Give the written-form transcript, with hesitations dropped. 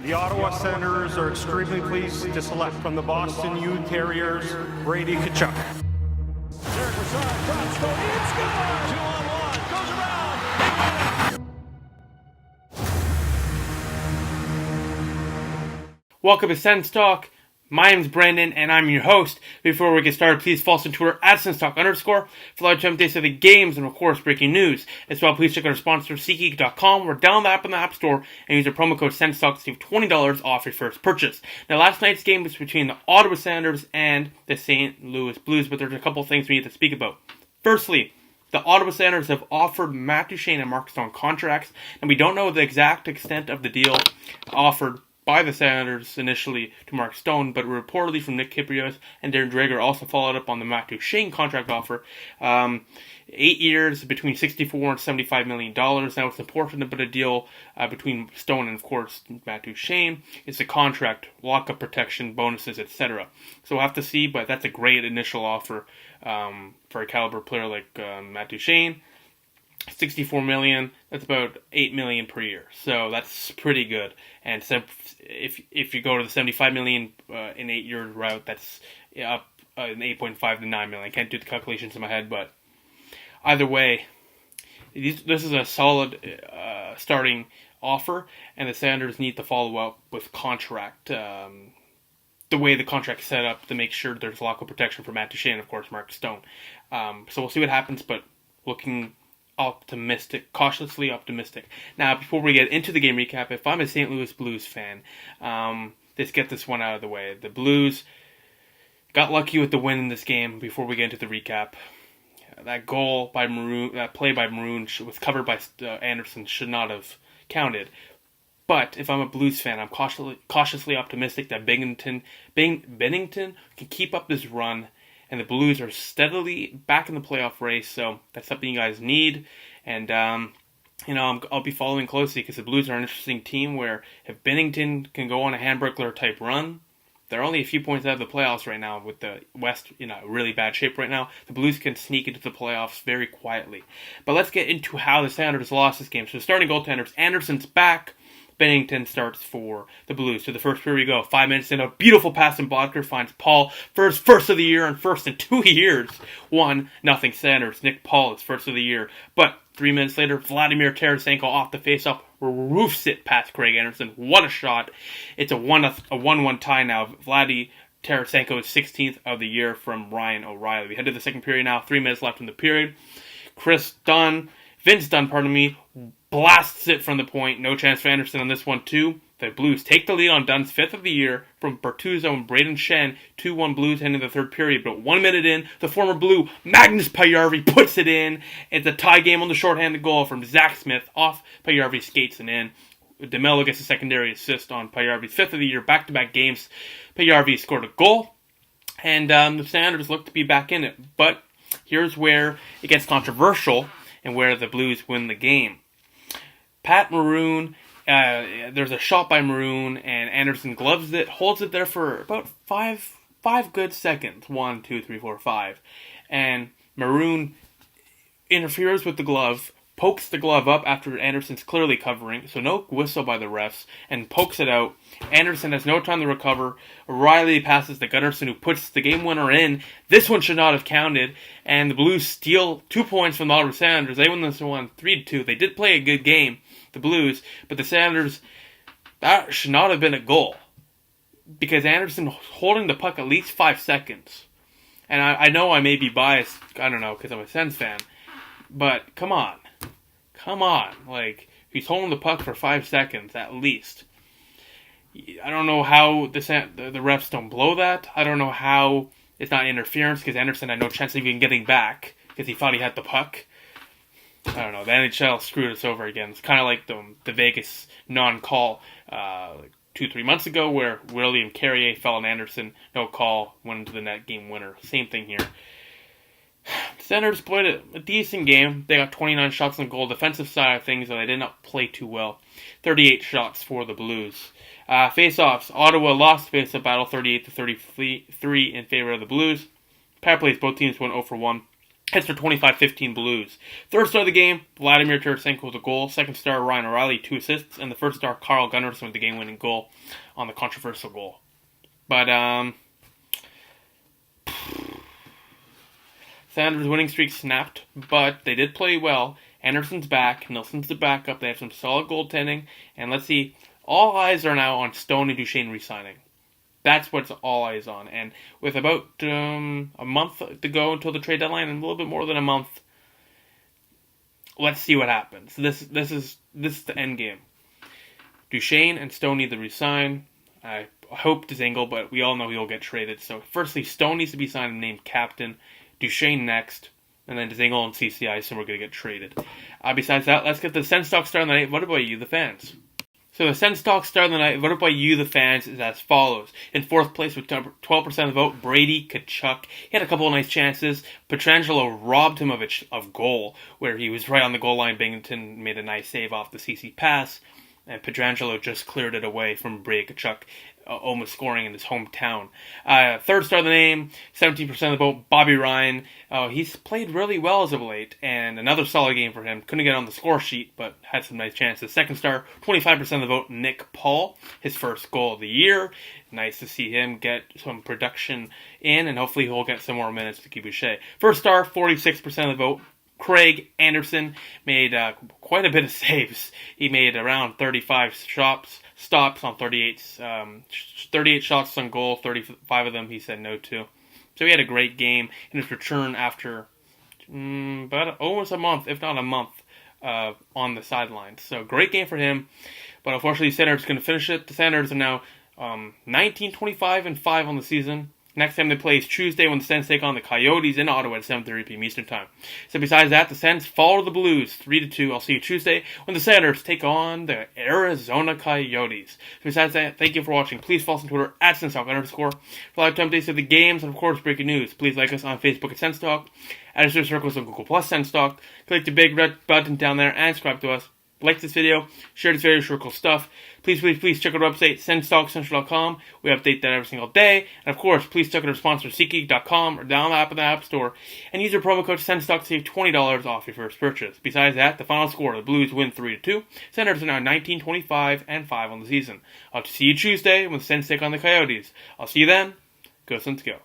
The Ottawa Senators are extremely pleased to select from the Boston U Terriers, Brady Tkachuk. Derek Brassard drops, going in, scores! 2-on-1, goes around. Welcome to Sens Talk. My name's Brandon, and I'm your host. Before we get started, please follow us on Twitter at @SensTalk_ for live updates of the games and, of course, breaking news. As well, please check out our sponsor, SeatGeek.com, or download the app in the App Store and use our promo code SensTalk to save $20 off your first purchase. Now, last night's game was between the Ottawa Senators and the St. Louis Blues, but there's a couple things we need to speak about. Firstly, the Ottawa Senators have offered Matt Duchene and Mark Stone contracts, and we don't know the exact extent of the deal offered by the Senators initially to Mark Stone, but reportedly from Nick Kypreos and Darren Dreger also followed up on the Matt Duchene contract offer. 8 years, between $64 and $75 million. Now, what's important about a deal between Stone and, of course, Matt Duchene is the contract, lockup protection, bonuses, etc. So we'll have to see, but that's a great initial offer for a caliber player like Matt Duchene. $64 million, that's about $8 million per year. So that's pretty good. And if you go to the $75 million in 8 year route, that's up in 8.5 to $9 million. I can't do the calculations in my head, but either way, this is a solid starting offer, and the Senators need to follow up with contract. The way the contract's set up to make sure there's lockup protection for Matt Duchene and, of course, Mark Stone. So we'll see what happens, but looking optimistic, cautiously optimistic. Now, before we get into the game recap, if I'm a St. Louis Blues fan, let's get this one out of the way. The Blues got lucky with the win in this game. Before we get into the recap, that goal by Maroon, that play by Maroon was covered by Anderson, should not have counted. But if I'm a Blues fan, I'm cautiously optimistic that Bennington can keep up this run. And the Blues are steadily back in the playoff race, so that's something you guys need. And, I'll be following closely because the Blues are an interesting team where if Bennington can go on a handburglar-type run, they're only a few points out of the playoffs right now with the West in really bad shape right now. The Blues can sneak into the playoffs very quietly. But let's get into how the Senators lost this game. So starting goaltenders, Anderson's back. Bennington starts for the Blues. To the first period we go. 5 minutes in, a beautiful pass, and Bodker finds Paul for his first of the year and first in 2 years. 1-0 Senators. Nick Paul is first of the year. But 3 minutes later, Vladimir Tarasenko off the faceoff roofs it past Craig Anderson. What a shot. It's a 1-1 tie now. Vladdy Tarasenko is 16th of the year from Ryan O'Reilly. We head to the second period now. 3 minutes left in the period. Vince Dunn, blasts it from the point. No chance for Anderson on this one, too. The Blues take the lead on Dunn's 5th of the year from Bertuzzo and Braden Shen. 2-1 Blues heading to the third period. But 1 minute in, the former Blue, Magnus Pajärvi, puts it in. It's a tie game on the shorthanded goal from Zach Smith. Off Pajärvi skates and in. DeMello gets a secondary assist on Pajärvi's 5th of the year. Back-to-back games, Pajärvi scored a goal. And the Senators look to be back in it. But here's where it gets controversial and where the Blues win the game. Pat Maroon, there's a shot by Maroon, and Anderson gloves it, holds it there for about five good seconds. 1, 2, 3, 4, 5. And Maroon interferes with the glove, pokes the glove up after Anderson's clearly covering, so no whistle by the refs, and pokes it out. Anderson has no time to recover. O'Reilly passes to Gunnarsson, who puts the game winner in. This one should not have counted, and the Blues steal 2 points from the Ottawa Senators. They win this one 3-2. They did play a good game, the Blues, but the Senators, that should not have been a goal, because Anderson holding the puck at least 5 seconds. And I know I may be biased, I don't know, because I'm a Sens fan, but come on. Like, he's holding the puck for 5 seconds at least. I don't know how the refs don't blow that. I don't know how it's not interference, because Anderson had no chance of even getting back because he thought he had the puck. I don't know. The NHL screwed us over again. It's kind of like the Vegas non-call 2-3 months ago where William Carrier fell on Anderson. No call. Went into the net, game winner. Same thing here. The Senators played a decent game. They got 29 shots on goal. Defensive side of things, though, they did not play too well. 38 shots for the Blues. Face-offs. Ottawa lost the face-off battle 38-33 in favor of the Blues. Power plays, both teams went 0 for 1. Hits for 25-15 Blues. Third star of the game, Vladimir Tarasenko with a goal. Second star, Ryan O'Reilly, 2 assists. And the first star, Carl Gunnarsson with the game-winning goal on the controversial goal. But, Sanders' winning streak snapped, but they did play well. Anderson's back. Nilsson's the backup. They have some solid goaltending. And let's see, all eyes are now on Stone and Duchesne re-signing. That's what's all eyes on. And with about a month to go until the trade deadline, and a little bit more than a month, let's see what happens. This is the end game. Duchesne and Stone need to resign. I hope Dzingel, but we all know he'll get traded. So firstly, Stone needs to be signed and named captain. Duchesne next, and then Dzingel and CCI, so we're going to get traded. Besides that, let's get the Sens Talk star of the night. What about you, the fans? So the Sens Talk star of the night, voted by you, the fans, is as follows. In fourth place with 12% of the vote, Brady Tkachuk. He had a couple of nice chances. Pietrangelo robbed him of goal, where he was right on the goal line. Binghamton made a nice save off the CC pass, and Pietrangelo just cleared it away from Brady Tkachuk, almost scoring in his hometown. Third star of the name, 17% of the vote, Bobby Ryan. He's played really well as of late, and another solid game for him. Couldn't get on the score sheet, but had some nice chances. Second star, 25% of the vote, Nick Paul. His first goal of the year. Nice to see him get some production in, and hopefully he'll get some more minutes to keep Boucher. First star, 46% of the vote, Craig Anderson. Made quite a bit of saves. He made around 35 stops on 38 shots on goal. 35 of them he said no to. So he had a great game in his return after about almost a month, if not a month, on the sidelines. So great game for him. But unfortunately, Senators going to finish it. The Senators are now 19-25-5 on the season. Next time they play is Tuesday when the Sens take on the Coyotes in Ottawa at 7:30 p.m. Eastern Time. So besides that, the Sens fall to the Blues 3-2. I'll see you Tuesday when the Senators take on the Arizona Coyotes. So besides that, thank you for watching. Please follow us on Twitter at @SensTalk_ for live-time updates of the games and of course breaking news. Please like us on Facebook at Sens Talk, add us to circles on Google Plus Sens Talk. Click the big red button down there and subscribe to us. Like this video, share this video, share cool stuff. Please check out our website, senstalkcentral.com. We update that every single day. And of course, please check out our sponsor, SeatGeek.com, or download the app in the App Store. And use your promo code SensTalk to save $20 off your first purchase. Besides that, the final score, the Blues win 3-2. Senators are now 19-25-5 on the season. I'll see you Tuesday when the Sens take on the Coyotes. I'll see you then. Go Sens, go.